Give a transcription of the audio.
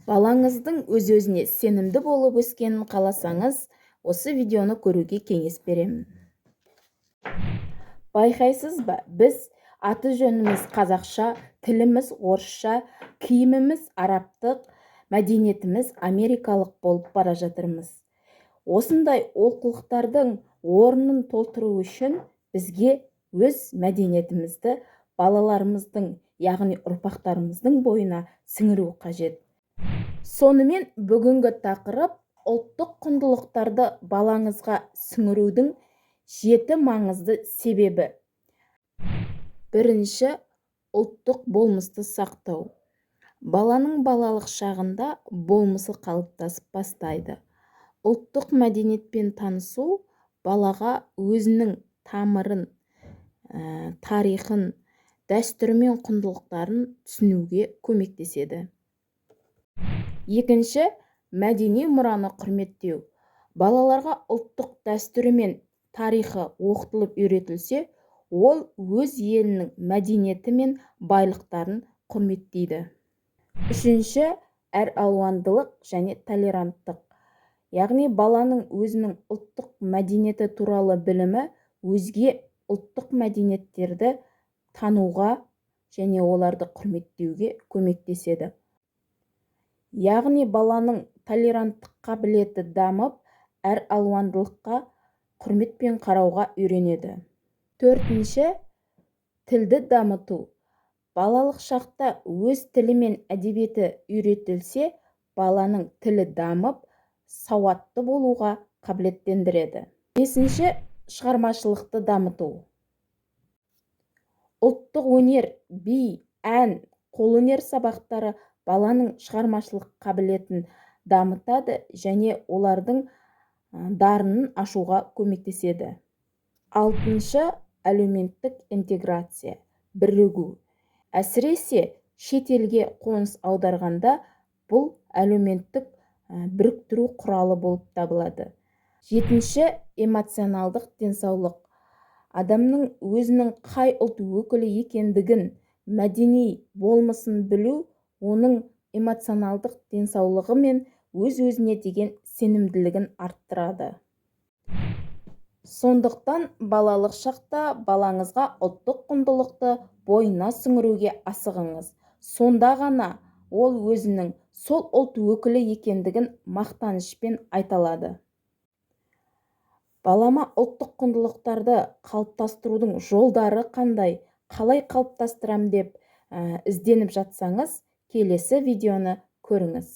Балаңыздың өз-өзіне сенімді болып өскенін қаласаңыз, осы видеоны көруге кеңес беремін. Байқайсыз ба, біз аты-жөніміз қазақша, тіліміз орысша, киіміміз арабтық, мәдениетіміз америкалық болып бара жатырмыз. Осындай олқылықтардың орнын толтыру үшін бізге өз мәдениетімізді балаларымыздың, яғни ұрпақтарымыздың бойына сіңіру қажет. Сонымен бүгінгі тақырып ұлттық құндылықтарды балаңызға сіңірудің 7 маңызды себебі. Бірінші, ұлттық болмысты сақтау. Баланың балалық шағында болмысы қалыптасып бастайды. Ұлттық мәдениетпен танысу балаға өзінің тамырын, тарихын, дәстүрі мен құндылықтарын түсінуге көмектеседі. Екінші, мәдени мұраны құрметтеу. Балаларға ұлттық дәстүрі мен тарихы оқытылып үйретілсе, ол өз елінің мәдениеті мен байлықтарын құрметтейді. Үшінші, әралуандылық және толеранттық. Яғни баланың өзінің ұлттық мәдениеті туралы білімі өзге ұлттық мәдениеттерді тануға және оларды құрметтеуге көмектеседі. Яғни баланың толеранттық қабілеті дамып, әралуандылыққа құрметпен қарауға үйренеді. Төртінші, тілді дамыту. Балалық шақта өз тілі мен әдебиеті үйретілсе, баланың тілі дамып, сауатты болуға қабілеттендіреді. Бесінші, шығармашылықты дамыту. Ұлттық өнер, би, ән, қолөнер сабақтары баланың шығармашылық қабілетін дамытады және олардың дарынын ашуға көмектеседі. Алтыншы, әлеуметтік интеграция, бірігу. Әсіресе шетелге қоныс аударғанда бұл әлеуметтік біріктіру құралы болып табылады. Жетінші, эмоционалдық денсаулық. Адамның өзінің қай ұлт өкілі екендігін, мәдени болмысын білу, оның эмоционалдық денсаулығы мен өз-өзіне деген сенімділігін арттырады. Сондықтан балалық шақта балаңызға ұлттық құндылықты бойына сіңіруге асығыңыз. Сонда ғана ол өзінің сол ұлт өкілі екендігін мақтанышпен айта алады. Балама ұлттық құндылықтарды қалыптастырудың жолдары қандай, қалай қалыптастырам деп ізденіп жатсаңыз, келесі видеоны көріңіз.